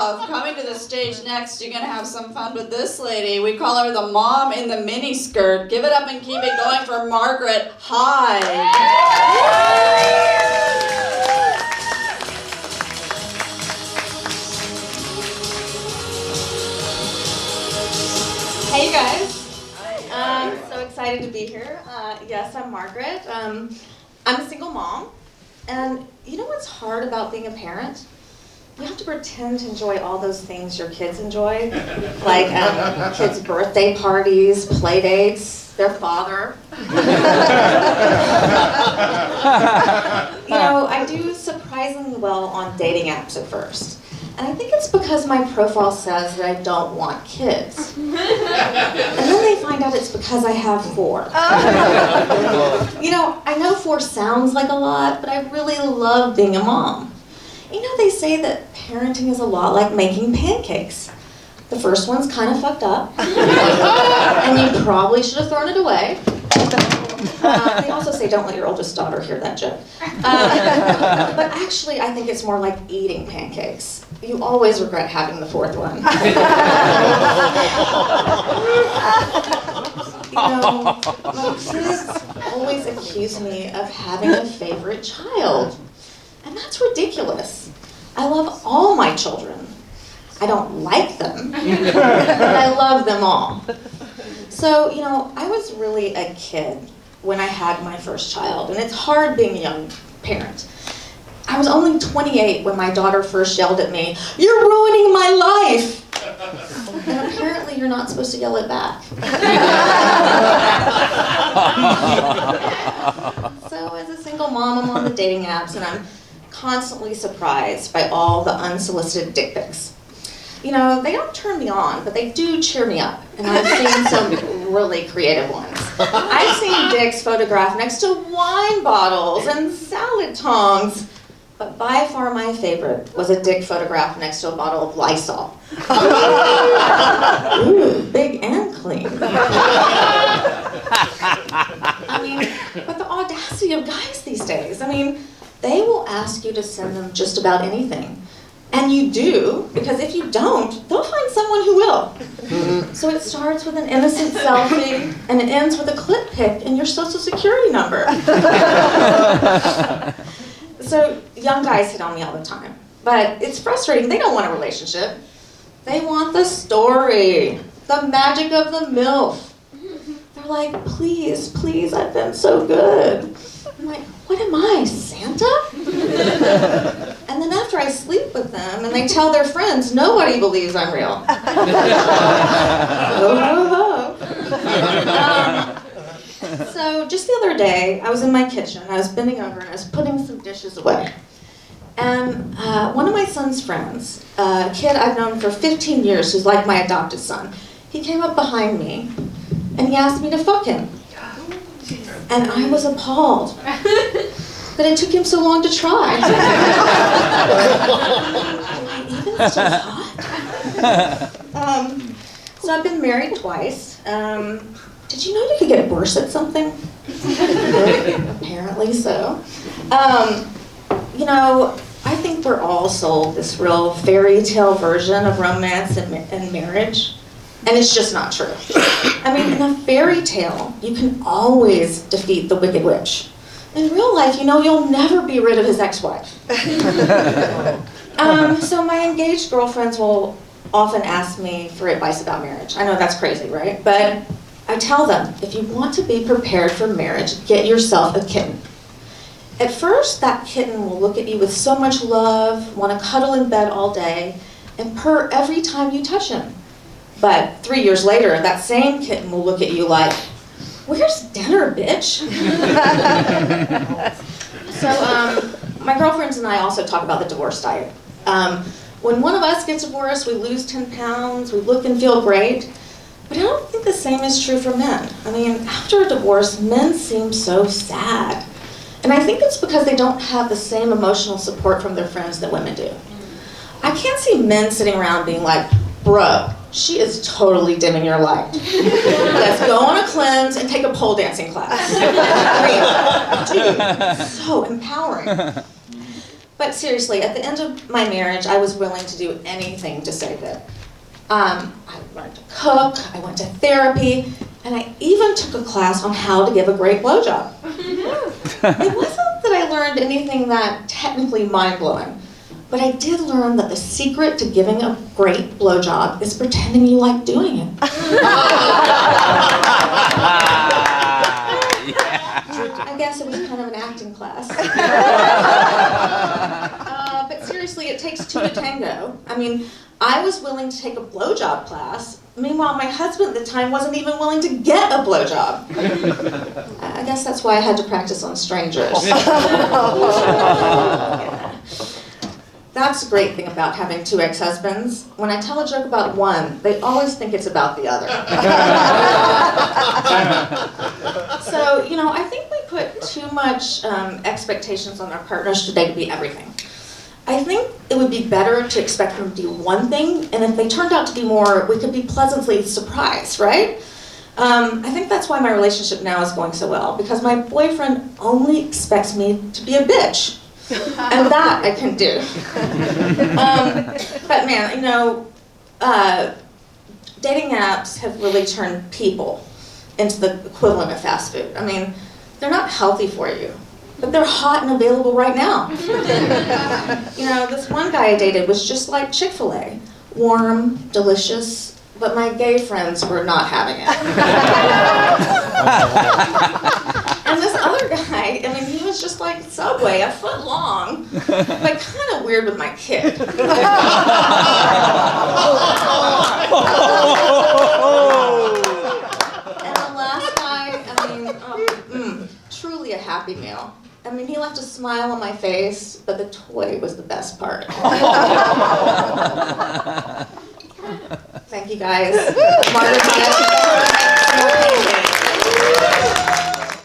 love. Coming to the stage next, you're going to have some fun with this lady. We call her the mom in the mini skirt. Give it up and keep it going for Margaret Hyde. Hey you guys. I'm so excited to be here. Yes, I'm Margaret. I'm a single mom. And you know what's hard about being a parent? You have to pretend to enjoy all those things your kids enjoy, like kids' birthday parties, play dates, their father. I do surprisingly well on dating apps at first. And I think it's because my profile says that I don't want kids. And then they find out it's because I have 4. I know 4 sounds like a lot, but I really love being a mom. They say that parenting is a lot like making pancakes. The first one's kind of fucked up, and you probably should have thrown it away. They also say don't let your oldest daughter hear that joke. But actually, I think it's more like eating pancakes. You always regret having the 4th one. My kids always accuse me of having a favorite child. And that's ridiculous. I love all my children. I don't like them, but I love them all. So, I was really a kid when I had my first child, and it's hard being a young parent. I was only 28 when my daughter first yelled at me, "You're ruining my life!" And apparently you're not supposed to yell it back. So as a single mom, I'm on the dating apps, and I'm constantly surprised by all the unsolicited dick pics. They don't turn me on, but they do cheer me up, and I've seen some really creative ones. I've seen dicks photographed next to wine bottles and salad tongs, but by far my favorite was a dick photographed next to a bottle of Lysol. Ooh, big and clean. But the audacity of guys these days, they will ask you to send them just about anything. And you do, because if you don't, they'll find someone who will. So it starts with an innocent selfie, and it ends with a clit pic and your social security number. So young guys hit on me all the time. But it's frustrating. They don't want a relationship. They want the story, the magic of the MILF. They're like, please, please, I've been so good. I'm like, what am I, Santa? And then after I sleep with them and they tell their friends, nobody believes I'm real. Ho, ho, ho. So just the other day, I was in my kitchen. I was bending over and I was putting some dishes away. And one of my son's friends, a kid I've known for 15 years who's like my adopted son, he came up behind me and he asked me to fuck him. And I was appalled that it took him so long to try. Am I even still hot? So I've been married twice. Did you know you could get worse at something? Apparently so. I think we're all sold this real fairy tale version of romance and marriage. And it's just not true. In a fairy tale, you can always defeat the Wicked Witch. In real life, you'll never be rid of his ex-wife. So my engaged girlfriends will often ask me for advice about marriage. I know that's crazy, right? But I tell them, if you want to be prepared for marriage, get yourself a kitten. At first, that kitten will look at you with so much love, want to cuddle in bed all day, and purr every time you touch him. But 3 years later, that same kitten will look at you like, where's dinner, bitch? So my girlfriends and I also talk about the divorce diet. When one of us gets divorced, we lose 10 pounds, we look and feel great. But I don't think the same is true for men. After a divorce, men seem so sad. And I think it's because they don't have the same emotional support from their friends that women do. I can't see men sitting around being like, bro, she is totally dimming your light. Let's go on a cleanse and take a pole dancing class. Dude, so empowering. But seriously, at the end of my marriage, I was willing to do anything to save it. I learned to cook, I went to therapy, and I even took a class on how to give a great blowjob. It wasn't that I learned anything that technically mind-blowing, but I did learn that the secret to giving a great blowjob is pretending you like doing it. I guess it was kind of an acting class. But seriously, it takes two to tango. I mean, I was willing to take a blowjob class. Meanwhile, my husband at the time wasn't even willing to get a blowjob. I guess that's why I had to practice on strangers. Yeah. That's the great thing about having two ex-husbands. When I tell a joke about one, they always think it's about the other. So, you know, I think we put too much expectations on our partners today to be everything. I think it would be better to expect them to do one thing, and if they turned out to be more, we could be pleasantly surprised, right? I think that's why my relationship now is going so well, because my boyfriend only expects me to be a bitch. And that I can do. But man, you know, dating apps have really turned people into the equivalent of fast food. I mean, they're not healthy for you, but they're hot and available right now. You know, this one guy I dated was just like Chick-fil-A, warm, delicious, but my gay friends were not having it. And this other guy, I mean, he was just like Subway, a foot long, but kind of weird with my kid. And the last guy, I mean, truly a happy meal. I mean, he left a smile on my face, but the toy was the best part. Thank you guys. Margaret.